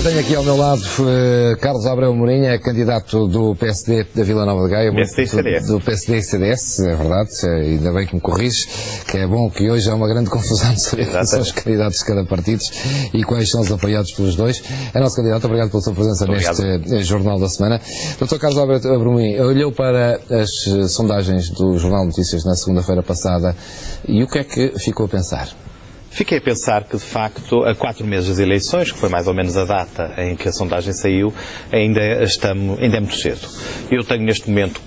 Já tenho aqui ao meu lado Carlos Abreu Mourinho, é candidato do PSD da Vila Nova de Gaia. PSD e CDS. Do PSD e CDS, é verdade, ainda bem que me corriges, que é bom que hoje há uma grande confusão de saber quem são os candidatos de cada partido e quais são os apoiados pelos dois. É nosso candidato, obrigado pela sua presença neste Jornal da Semana. Dr. Carlos Abreu Mourinho, olhou para as sondagens do Jornal de Notícias na segunda-feira passada e o que é que ficou a pensar? Fiquei a pensar que, de facto, a 4 meses das eleições, que foi mais ou menos a data em que a sondagem saiu, ainda é muito cedo. Eu tenho, neste momento,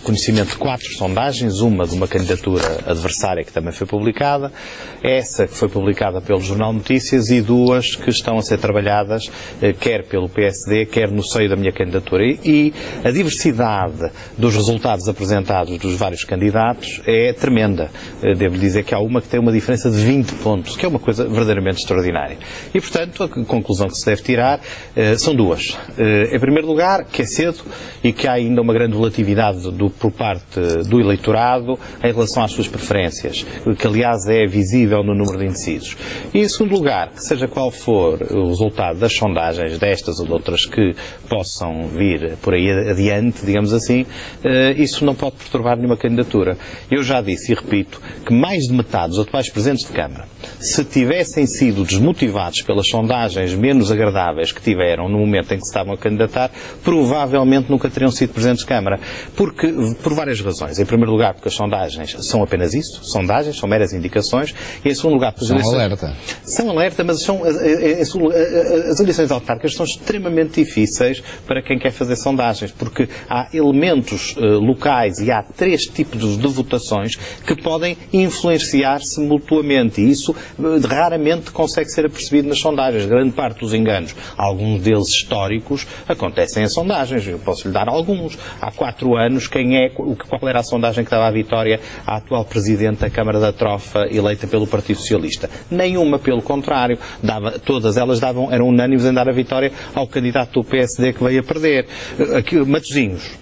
conhecimento de 4 sondagens, uma de uma candidatura adversária que também foi publicada, essa que foi publicada pelo Jornal de Notícias e 2 que estão a ser trabalhadas, quer pelo PSD, quer no seio da minha candidatura. E a diversidade dos resultados apresentados dos vários candidatos é tremenda. Devo dizer que há uma que tem uma diferença de 20 pontos. Que é uma coisa verdadeiramente extraordinária. E, portanto, a conclusão que se deve tirar são 2. Em primeiro lugar, que é cedo e que há ainda uma grande volatilidade por parte do eleitorado em relação às suas preferências, que, aliás, é visível no número de indecisos. E, em segundo lugar, que seja qual for o resultado das sondagens, destas ou de outras que possam vir por aí adiante, digamos assim, isso não pode perturbar nenhuma candidatura. Eu já disse e repito que mais de metade dos atuais presidentes de Câmara, se tivessem sido desmotivados pelas sondagens menos agradáveis que tiveram no momento em que se estavam a candidatar, provavelmente nunca teriam sido presidentes de Câmara. Por várias razões. Em primeiro lugar, porque as sondagens são apenas isso, sondagens, são meras indicações. E em segundo lugar, porque são alerta. São alerta, mas as eleições autárquicas são extremamente difíceis para quem quer fazer sondagens, porque há elementos locais e há 3 tipos de votações que podem influenciar-se mutuamente. E isso raramente consegue ser apercebido nas sondagens. Grande parte dos enganos, alguns deles históricos, acontecem em sondagens. Eu posso lhe dar alguns. Há 4 anos, qual era a sondagem que dava a vitória à atual Presidente da Câmara da Trofa, eleita pelo Partido Socialista? Nenhuma, pelo contrário. Todas elas eram unânimes em dar a vitória ao candidato do PSD que veio a perder. Aqui, Matosinhos.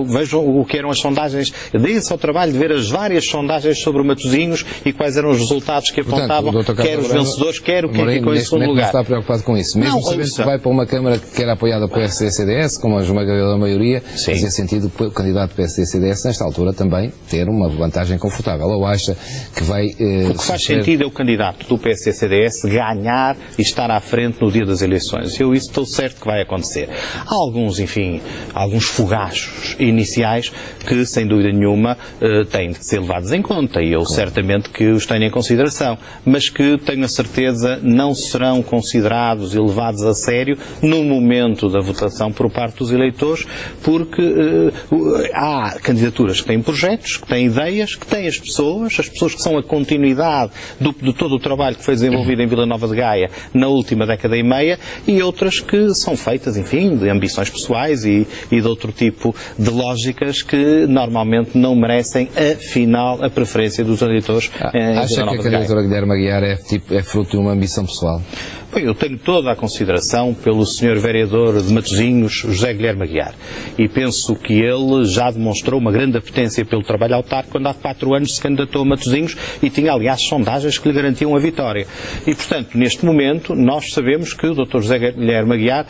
Vejam o que eram as sondagens. Deem-se ao trabalho de ver as várias sondagens sobre o Matosinhos e quais eram os resultados que apontavam, quer os vencedores, quer o que ficou em segundo lugar. Não está preocupado com isso. Mesmo sabendo que vai para uma Câmara que era apoiada por PSD e CDS, como a esmagadora maioria, fazia sentido o candidato PSD e CDS, nesta altura, também ter uma vantagem confortável. Ou acha que vai... O que faz sentido é o candidato do PSD e CDS ganhar e estar à frente no dia das eleições. Eu isso estou certo que vai acontecer. Há alguns fogachos iniciais que, sem dúvida nenhuma, têm de ser levados em conta e eu certamente que os tenho em consideração, mas que tenho a certeza não serão considerados e levados a sério no momento da votação por parte dos eleitores, porque há candidaturas que têm projetos, que têm ideias, que têm as pessoas que são a continuidade de todo o trabalho que foi desenvolvido em Vila Nova de Gaia na última década e meia, e outras que são feitas, enfim, de ambições pessoais e de outro tipo de lógicas que normalmente não merecem, afinal, a preferência dos eleitores em Vila Nova de Gaia. A candidatura Guilherme Aguiar é fruto de uma ambição pessoal? Bem, eu tenho toda a consideração pelo Sr. Vereador de Matosinhos, José Guilherme Aguiar, e penso que ele já demonstrou uma grande apetência pelo trabalho autárquico quando há 4 anos se candidatou a Matosinhos e tinha, aliás, sondagens que lhe garantiam a vitória. E, portanto, neste momento, nós sabemos que o Dr. José Guilherme Aguiar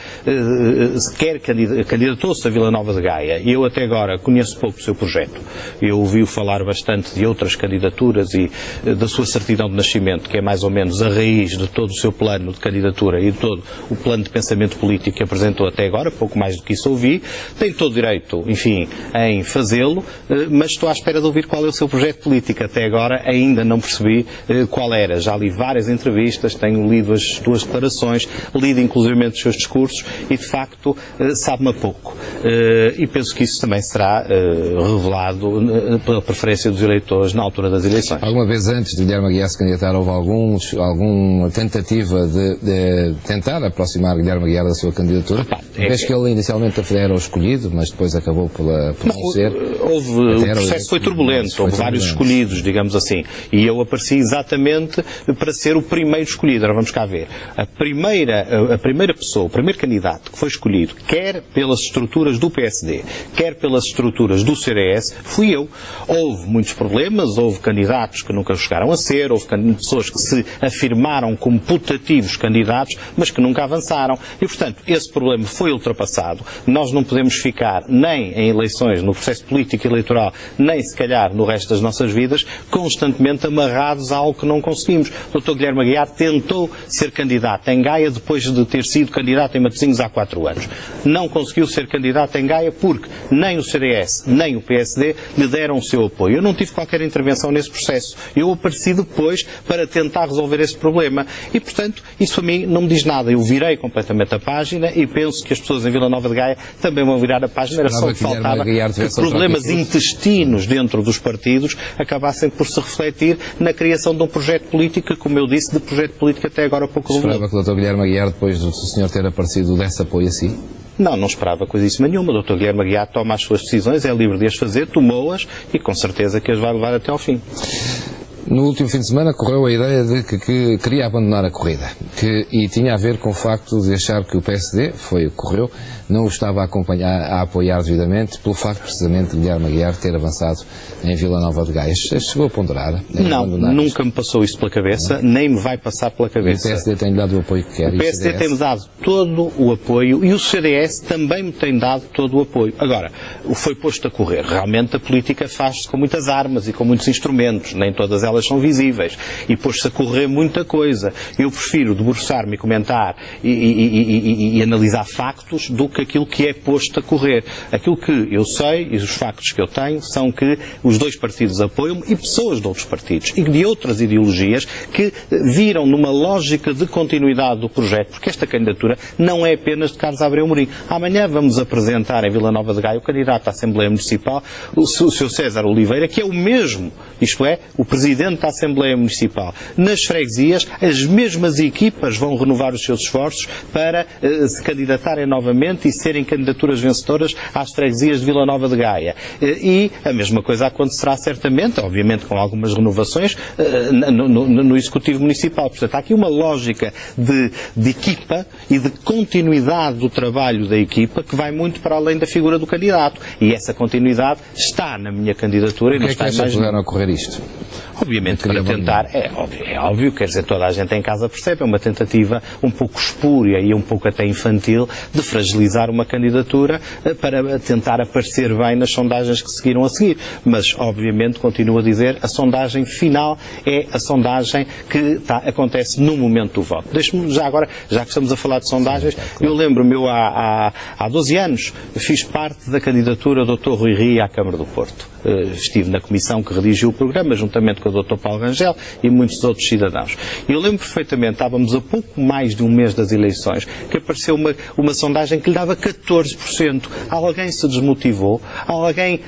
candidatou-se a Vila Nova de Gaia, e eu até agora conheço pouco o seu projeto. Eu ouvi-o falar bastante de outras candidaturas e da sua certidão de nascimento, que é mais ou menos a raiz de todo o seu plano de candidatura e de todo o plano de pensamento político que apresentou até agora, pouco mais do que isso ouvi. Tem todo o direito, enfim, em fazê-lo, mas estou à espera de ouvir qual é o seu projeto político. Até agora ainda não percebi qual era. Já li várias entrevistas, tenho lido as suas declarações, lido inclusivamente os seus discursos e, de facto, sabe-me pouco. E penso que isso também será revelado pela preferência dos eleitores na altura das eleições. Alguma vez antes de Guilherme Aguiar se candidatar, houve alguma tentativa de tentar aproximar Guilherme Aguiar da sua candidatura? Vês que ele inicialmente era o escolhido, mas depois acabou por não ser. O processo foi turbulento, houve vários escolhidos, digamos assim, e eu apareci exatamente para ser o primeiro escolhido. Agora vamos cá ver. A primeira pessoa, o primeiro candidato que foi escolhido, quer pelas estruturas do PSD, quer pelas estruturas do CDS, fui eu. Houve muitos problemas, houve candidatos que nunca chegaram a ser, pessoas que se afirmaram como putativos candidatos, mas que nunca avançaram. E, portanto, esse problema foi ultrapassado. Nós não podemos ficar nem em eleições, no processo político e eleitoral, nem se calhar no resto das nossas vidas, constantemente amarrados a algo que não conseguimos. O Dr. Guilherme Aguiar tentou ser candidato em Gaia depois de ter sido candidato em Matosinhos há 4 anos. Não conseguiu ser candidato em Gaia porque nem o CDS nem o PSD lhe deram o seu apoio. Eu não tive qualquer intervenção nesse processo. Eu apareci depois para tentar resolver esse problema. E, portanto, isso a mim não me diz nada. Eu virei completamente a página e penso que as pessoas em Vila Nova de Gaia também vão virar a página. Era só que faltava que problemas intestinos dentro dos partidos acabassem por se refletir na criação de um projeto político que, como eu disse, de projeto político até agora pouco revelado. Esperava que o Dr. Guilherme Aguiar, depois do senhor ter aparecido, desse apoio a si? Não esperava coisíssima nenhuma. O Dr. Guilherme Aguiar toma as suas decisões, é livre de as fazer, tomou-as e com certeza que as vai levar até ao fim. No último fim de semana correu a ideia de que queria abandonar a corrida e tinha a ver com o facto de achar que o PSD, foi o que correu, não o estava a apoiar devidamente pelo facto precisamente de Guilherme Aguiar ter avançado em Vila Nova de Gaia. Chegou a ponderar? Não, nunca me passou isso pela cabeça, nem me vai passar pela cabeça. O PSD tem-lhe dado o apoio que quer? O PSD tem-me dado todo o apoio e o CDS também me tem dado todo o apoio. Agora, foi posto a correr. Realmente a política faz-se com muitas armas e com muitos instrumentos, nem todas elas são visíveis. E pôs-se a correr muita coisa. Eu prefiro debruçar-me e comentar e analisar factos do que aquilo que é posto a correr. Aquilo que eu sei e os factos que eu tenho são que os dois partidos apoiam-me e pessoas de outros partidos e de outras ideologias que viram numa lógica de continuidade do projeto, porque esta candidatura não é apenas de Carlos Abreu Amorim. Amanhã vamos apresentar em Vila Nova de Gaia o candidato à Assembleia Municipal, o Sr. César Oliveira, que é o mesmo, isto é, o Presidente da Assembleia Municipal. Nas freguesias, as mesmas equipas vão renovar os seus esforços para se candidatarem novamente e serem candidaturas vencedoras às freguesias de Vila Nova de Gaia. E a mesma coisa acontecerá certamente, obviamente com algumas renovações, no Executivo Municipal. Portanto, há aqui uma lógica de equipa e de continuidade do trabalho da equipa que vai muito para além da figura do candidato. E essa continuidade está na minha candidatura e não está em mais nenhum. Ocorrer isto? Obviamente, para tentar, é óbvio, quer dizer, toda a gente em casa percebe, é uma tentativa um pouco espúria e um pouco até infantil de fragilizar uma candidatura para tentar aparecer bem nas sondagens que seguiram a seguir. Mas, obviamente, continuo a dizer, a sondagem final é a sondagem que acontece no momento do voto. Deixe-me já agora, já que estamos a falar de sondagens, eu lembro-me, eu há 12 anos fiz parte da candidatura do Dr. Rui Rio à Câmara do Porto. Estive na comissão que redigiu o programa, juntamente com o Dr. Paulo Rangel e muitos outros cidadãos. Eu lembro perfeitamente, estávamos a pouco mais de um mês das eleições, que apareceu uma sondagem que lhe dava 14%. Alguém se desmotivou? Alguém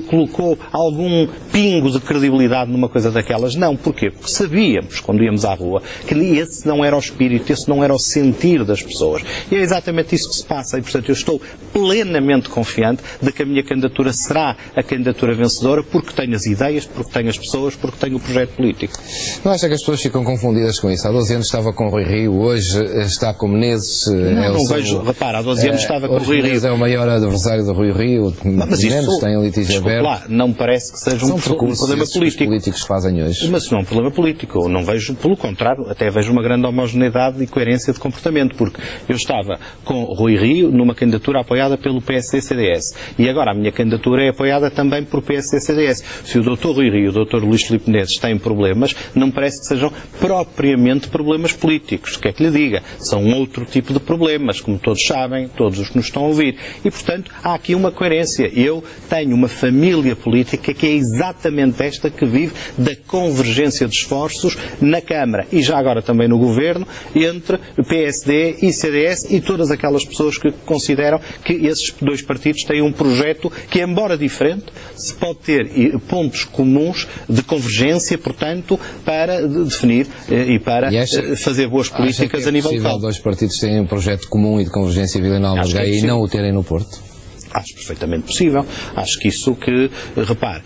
colocou algum pingo de credibilidade numa coisa daquelas? Não. Porquê? Porque sabíamos, quando íamos à rua, que esse não era o espírito, esse não era o sentir das pessoas. E é exatamente isso que se passa. E, portanto, eu estou plenamente confiante de que a minha candidatura será a candidatura vencedora, porque tenho as ideias, porque tenho as pessoas, porque tenho o projeto político. Não acha que as pessoas ficam confundidas com isso? Há 12 anos estava com o Rui Rio, hoje está com Menezes. Não vejo, repara, há 12 anos estava com o Rui Rio. É o maior adversário do Rui Rio, mas isso, tem um litígio aberto. Lá, não me parece que seja um problema político. Os políticos fazem hoje. Mas não é um problema político. Eu não vejo, pelo contrário, até vejo uma grande homogeneidade e coerência de comportamento, porque eu estava com o Rui Rio numa candidatura apoiada pelo PSD-CDS e agora a minha candidatura é apoiada também por PSD-CDS. Se o Dr. Rui Rio e o Dr. Luís Filipe Menezes têm problemas, não me parece que sejam propriamente problemas políticos. O que é que lhe diga? São outro tipo de problemas, como todos sabem, todos os que nos estão a ouvir. E, portanto, há aqui uma coerência. Eu tenho uma família política que é exatamente esta que vive da convergência de esforços na Câmara e já agora também no Governo entre PSD e CDS e todas aquelas pessoas que consideram que esses dois partidos têm um projeto que, embora diferente, se pode ter pontos comuns de convergência, portanto, para definir e para fazer boas políticas a nível local. Dois partidos têm um projeto comum e de convergência em Vila Nova de Gaia e não o terem no Porto? Acho perfeitamente possível. Acho que isso que, repare,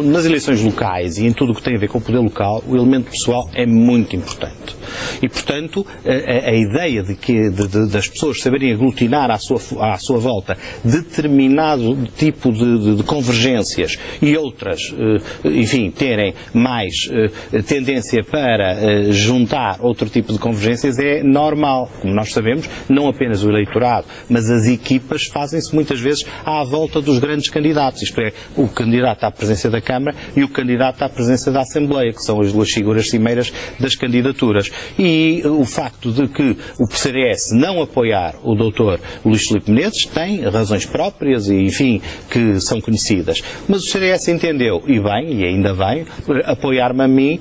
nas eleições locais e em tudo o que tem a ver com o poder local, o elemento pessoal é muito importante. E, portanto, a ideia das pessoas saberem aglutinar à sua volta determinado tipo de convergências e outras, enfim, terem mais tendência para juntar outro tipo de convergências é normal. Como nós sabemos, não apenas o eleitorado, mas as equipas fazem-se muitas vezes à volta dos grandes candidatos, isto é, o candidato à presidência da Câmara e o candidato à presidência da Assembleia, que são as duas figuras cimeiras das candidaturas. E o facto de que o CDS não apoiar o Dr. Luís Filipe Menezes tem razões próprias e, enfim, que são conhecidas. Mas o CDS entendeu, e bem, e ainda bem, apoiar-me a mim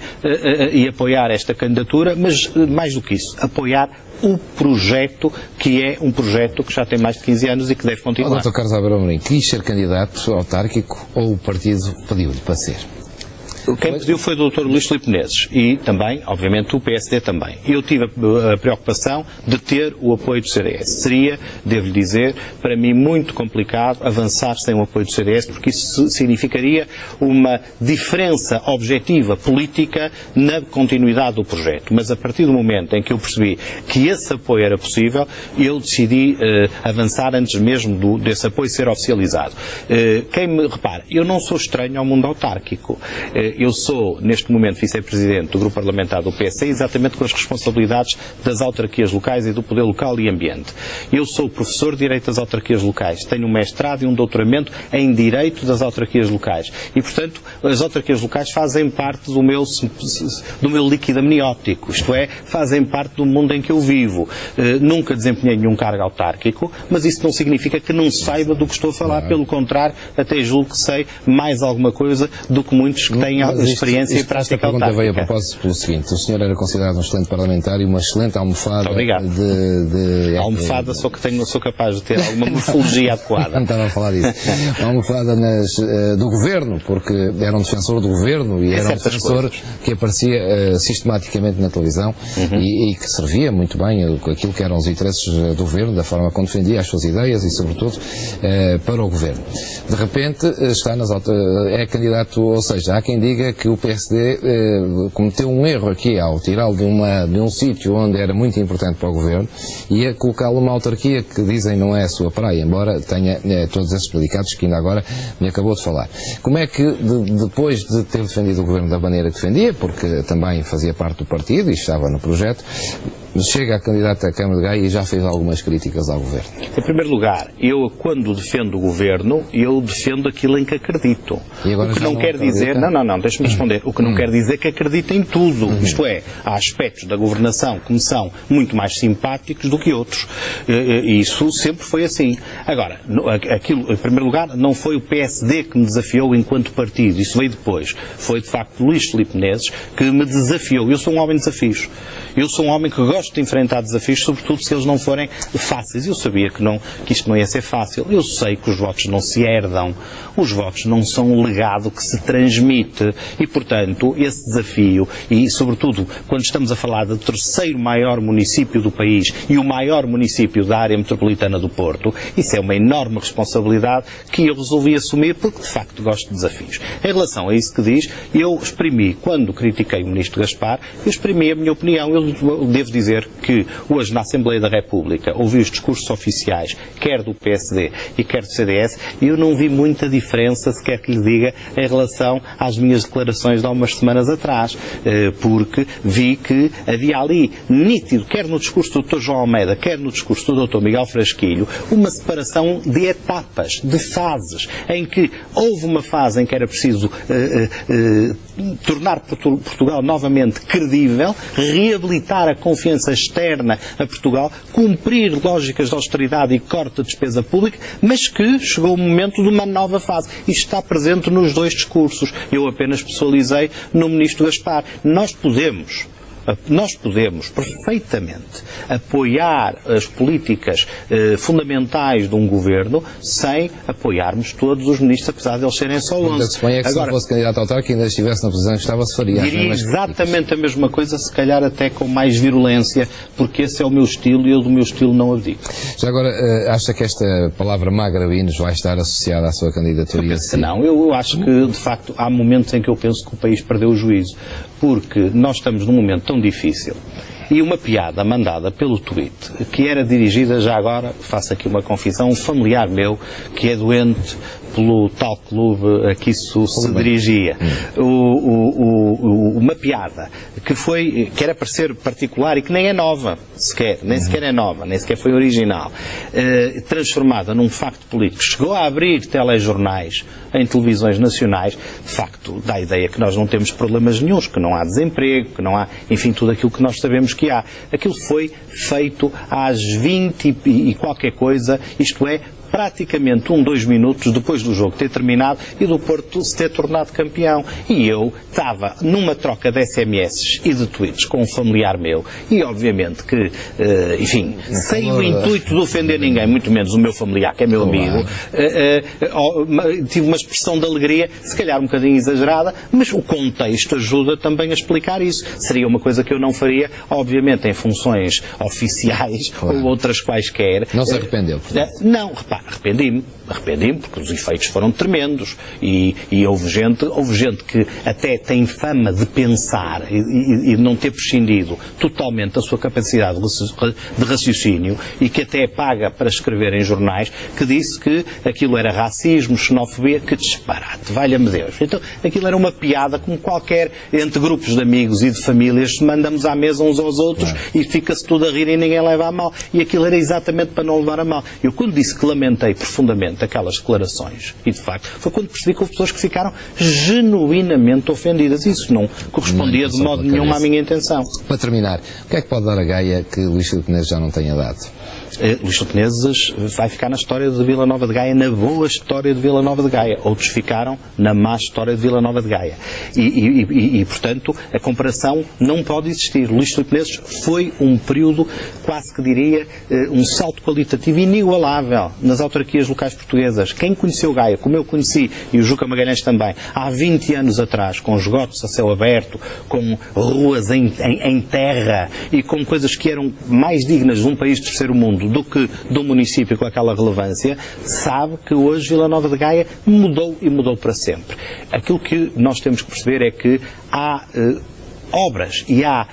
e apoiar esta candidatura, mas mais do que isso, apoiar o projeto, que é um projeto que já tem mais de 15 anos e que deve continuar. O Dr. Carlos Alberto Amorim quis ser candidato autárquico ou o partido pediu-lhe para ser? Quem pediu foi o Dr. Luís Filipe Menezes e também, obviamente, o PSD também. Eu tive a preocupação de ter o apoio do CDS. Seria, devo-lhe dizer, para mim muito complicado avançar sem o apoio do CDS, porque isso significaria uma diferença objetiva política na continuidade do projeto. Mas a partir do momento em que eu percebi que esse apoio era possível, eu decidi avançar antes mesmo desse apoio ser oficializado. Repare, eu não sou estranho ao mundo autárquico. Eu sou, neste momento, vice-presidente do Grupo Parlamentar do PSD, exatamente com as responsabilidades das autarquias locais e do poder local e ambiente. Eu sou professor de Direito das Autarquias Locais, tenho um mestrado e um doutoramento em Direito das Autarquias Locais. E, portanto, as autarquias locais fazem parte do meu líquido amniótico, isto é, fazem parte do mundo em que eu vivo. Nunca desempenhei nenhum cargo autárquico, mas isso não significa que não saiba do que estou a falar. Pelo contrário, até julgo que sei mais alguma coisa do que muitos que têm experiência e prática autárquica. A pergunta veio a propósito pelo seguinte: o senhor era considerado um excelente parlamentar e uma excelente almofada. Obrigado. A almofada sou capaz de ter alguma morfologia adequada. Não estava a falar disso. Uma almofada do governo, porque era um defensor do governo e era um defensor que aparecia sistematicamente na televisão e que servia muito bem aquilo que eram os interesses do governo, da forma como defendia as suas ideias e, sobretudo, para o governo. De repente, é candidato, ou seja, há quem diga que o PSD cometeu um erro aqui ao tirá-lo de um sítio onde era muito importante para o governo e a colocá-lo numa autarquia que dizem não é a sua praia, embora tenha todos esses predicados que ainda agora me acabou de falar. Como é que, depois de ter defendido o governo da maneira que defendia, porque também fazia parte do partido e estava no projeto, chega a candidato à Câmara de Gaia e já fez algumas críticas ao governo? Em primeiro lugar, eu quando defendo o governo, eu defendo aquilo em que acredito. O que não quer dizer... Não, deixa-me responder. O que não quer dizer que acredito em tudo. Isto é, há aspectos da governação que me são muito mais simpáticos do que outros. E isso sempre foi assim. Agora, aquilo, em primeiro lugar, não foi o PSD que me desafiou enquanto partido. Isso veio depois. Foi, de facto, Luís Filipe Menezes que me desafiou. Eu sou um homem de desafios. Eu sou um homem que gosto de enfrentar desafios, sobretudo se eles não forem fáceis. Eu sabia que isto não ia ser fácil. Eu sei que os votos não se herdam. Os votos não são um legado que se transmite. E, portanto, esse desafio, e sobretudo quando estamos a falar do terceiro maior município do país e o maior município da área metropolitana do Porto, isso é uma enorme responsabilidade que eu resolvi assumir porque, de facto, gosto de desafios. Em relação a isso que diz, eu exprimi, quando critiquei o Ministro Gaspar, eu exprimi a minha opinião. Eu devo dizer que hoje na Assembleia da República ouvi os discursos oficiais, quer do PSD e quer do CDS, e eu não vi muita diferença, se quer que lhe diga, em relação às minhas declarações de há umas semanas atrás, porque vi que havia ali, nítido, quer no discurso do Dr. João Almeida, quer no discurso do Dr. Miguel Frasquilho, uma separação de etapas, de fases, em que houve uma fase em que era preciso tornar Portugal novamente credível, reabilitar a confiança externa a Portugal, cumprir lógicas de austeridade e corte da despesa pública, mas que chegou o momento de uma nova fase. Isto está presente nos dois discursos. Eu apenas pessoalizei no Ministro Gaspar. Nós podemos perfeitamente apoiar as políticas fundamentais de um governo sem apoiarmos todos os ministros, apesar de eles serem só 11. Se suponha que se não fosse candidato autárquico e ainda estivesse na posição que estava, se faria. Diria exatamente a mesma coisa, se calhar até com mais virulência, porque esse é o meu estilo e eu do meu estilo não abdico. Já agora, acha que esta palavra magrebinos vai estar associada à sua candidatura? Não, eu acho que, de facto, há momentos em que eu penso que o país perdeu o juízo, porque nós estamos num momento tão difícil e uma piada mandada pelo tweet, que era dirigida, já agora, faço aqui uma confissão, um familiar meu, que é doente pelo tal clube a que isso se dirigia. Uma piada que era para ser particular e que nem é nova, nem sequer é nova, nem sequer foi original, transformada num facto político, chegou a abrir telejornais em televisões nacionais, de facto dá a ideia que nós não temos problemas nenhuns, que não há desemprego, que não há, enfim, tudo aquilo que nós sabemos que há. Aquilo foi feito às 20 e qualquer coisa, isto é, praticamente 2 minutos depois do jogo ter terminado e do Porto se ter tornado campeão. E eu estava numa troca de SMS e de tweets com um familiar meu e obviamente que, enfim, sem o intuito de ofender ninguém, muito menos o meu familiar, que é meu amigo, tive uma expressão de alegria, se calhar um bocadinho exagerada, mas o contexto ajuda também a explicar isso. Seria uma coisa que eu não faria, obviamente, em funções oficiais ou outras quaisquer. Não se arrependeu? Não, repare, arrependi-me porque os efeitos foram tremendos e houve gente que até tem fama de pensar e de não ter prescindido totalmente da sua capacidade de raciocínio e que até paga para escrever em jornais, que disse que aquilo era racismo, xenofobia, que disparate, valha-me Deus. Então aquilo era uma piada como qualquer, entre grupos de amigos e de famílias, se mandamos à mesa uns aos outros e fica-se tudo a rir e ninguém leva a mal. E aquilo era exatamente para não levar a mal. Eu quando disse que lamentei profundamente aquelas declarações, e de facto foi quando percebi que houve pessoas que ficaram genuinamente ofendidas. Isso não correspondia de modo nenhum à minha intenção. Para terminar, o que é que pode dar a Gaia que Luís Filipe Menezes já não tenha dado? Luís Filipe Menezes vai ficar na história de Vila Nova de Gaia, na boa história de Vila Nova de Gaia. Outros ficaram na má história de Vila Nova de Gaia. Portanto, a comparação não pode existir. Luís Filipe Menezes foi um período, quase que diria, um salto qualitativo inigualável nas autarquias locais portuguesas. Quem conheceu Gaia, como eu conheci, e o Juca Magalhães também, há 20 anos atrás, com esgotos a céu aberto, com ruas em terra e com coisas que eram mais dignas de um país de terceiro mundo do que de um município com aquela relevância, sabe que hoje Vila Nova de Gaia mudou e mudou para sempre. Aquilo que nós temos que perceber é que há obras e há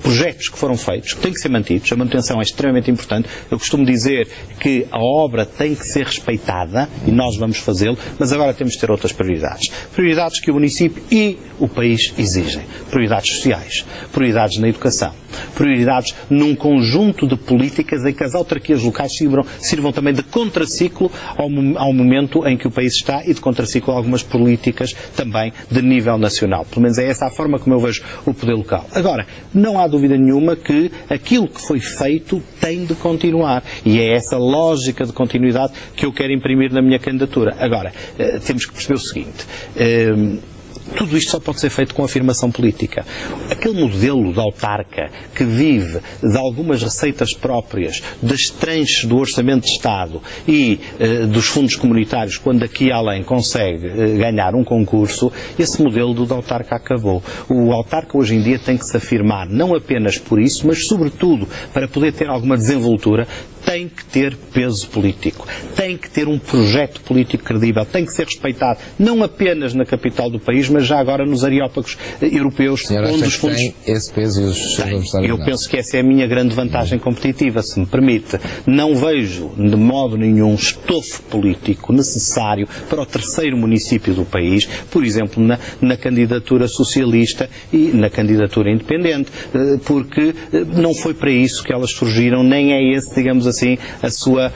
projetos que foram feitos, que têm que ser mantidos, a manutenção é extremamente importante. Eu costumo dizer que a obra tem que ser respeitada e nós vamos fazê-lo, mas agora temos de ter outras prioridades. Prioridades que o município e o país exigem. Prioridades sociais, prioridades na educação, prioridades num conjunto de políticas em que as autarquias locais sirvam também de contraciclo ao momento em que o país está e de contraciclo a algumas políticas também de nível nacional. Pelo menos é essa a forma como eu vejo o poder local. Agora, não há dúvida nenhuma que aquilo que foi feito tem de continuar. E é essa lógica de continuidade que eu quero imprimir na minha candidatura. Agora, temos que perceber o seguinte. Tudo isto só pode ser feito com afirmação política. Aquele modelo de autarca que vive de algumas receitas próprias, das tranches do Orçamento de Estado e dos fundos comunitários, quando aqui além consegue ganhar um concurso, esse modelo do autarca acabou. O autarca hoje em dia tem que se afirmar, não apenas por isso, mas sobretudo para poder ter alguma desenvoltura, tem que ter peso político, tem que ter um projeto político credível, tem que ser respeitado, não apenas na capital do país, mas já agora nos areópagos europeus, onde os fundos... Tem esse peso e os adversários Eu penso que essa é a minha grande vantagem competitiva, se me permite. Não vejo, de modo nenhum, estofo político necessário para o terceiro município do país, por exemplo, na candidatura socialista e na candidatura independente, porque não foi para isso que elas surgiram, nem é esse, digamos assim, a sua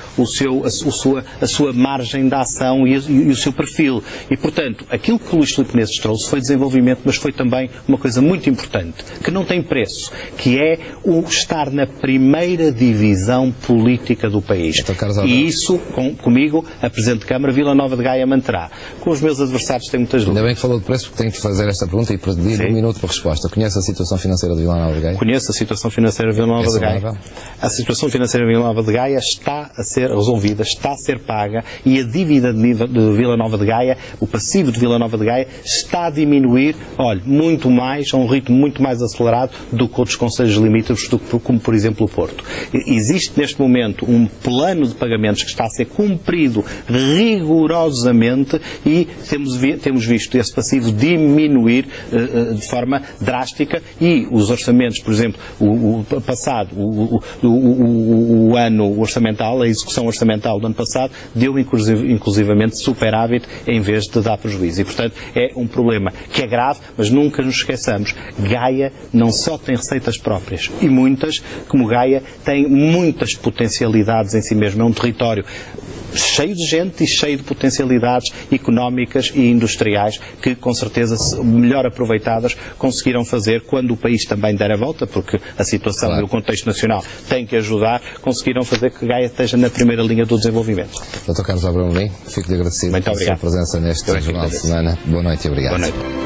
margem de ação e o seu perfil. E, portanto, aquilo que o Luís Filipe Menezes trouxe foi desenvolvimento, mas foi também uma coisa muito importante, que não tem preço, que é o estar na primeira divisão política do país. E isso, comigo, a Presidente de Câmara, Vila Nova de Gaia manterá. Com os meus adversários tenho muitas dúvidas. Ainda bem que falou de preço, porque tenho que fazer esta pergunta e pedir 1 minuto para resposta. Conhece a situação financeira de Vila Nova de Gaia? Conheço a situação financeira de Vila Nova de Gaia. A situação financeira de Vila Nova de de Gaia está a ser resolvida, está a ser paga, e a dívida de Vila Nova de Gaia, o passivo de Vila Nova de Gaia, está a diminuir, olha, muito mais, a um ritmo muito mais acelerado do que outros concelhos limítrofes, como por exemplo o Porto. Existe neste momento um plano de pagamentos que está a ser cumprido rigorosamente e temos visto esse passivo diminuir de forma drástica, e os orçamentos, por exemplo, o ano orçamental, a execução orçamental do ano passado, deu inclusivamente superávit em vez de dar prejuízo. E, portanto, é um problema que é grave, mas nunca nos esqueçamos. Gaia não só tem receitas próprias, e muitas, como Gaia tem muitas potencialidades em si mesmo. É um território cheio de gente e cheio de potencialidades económicas e industriais que, com certeza, melhor aproveitadas, conseguiram fazer quando o país também der a volta, porque a situação e o contexto nacional têm que ajudar, conseguiram fazer que Gaia esteja na primeira linha do desenvolvimento. Dr. Carlos Abrão, fico-lhe agradecido pela sua presença neste Jornal de Semana. Boa noite e obrigado. Boa noite.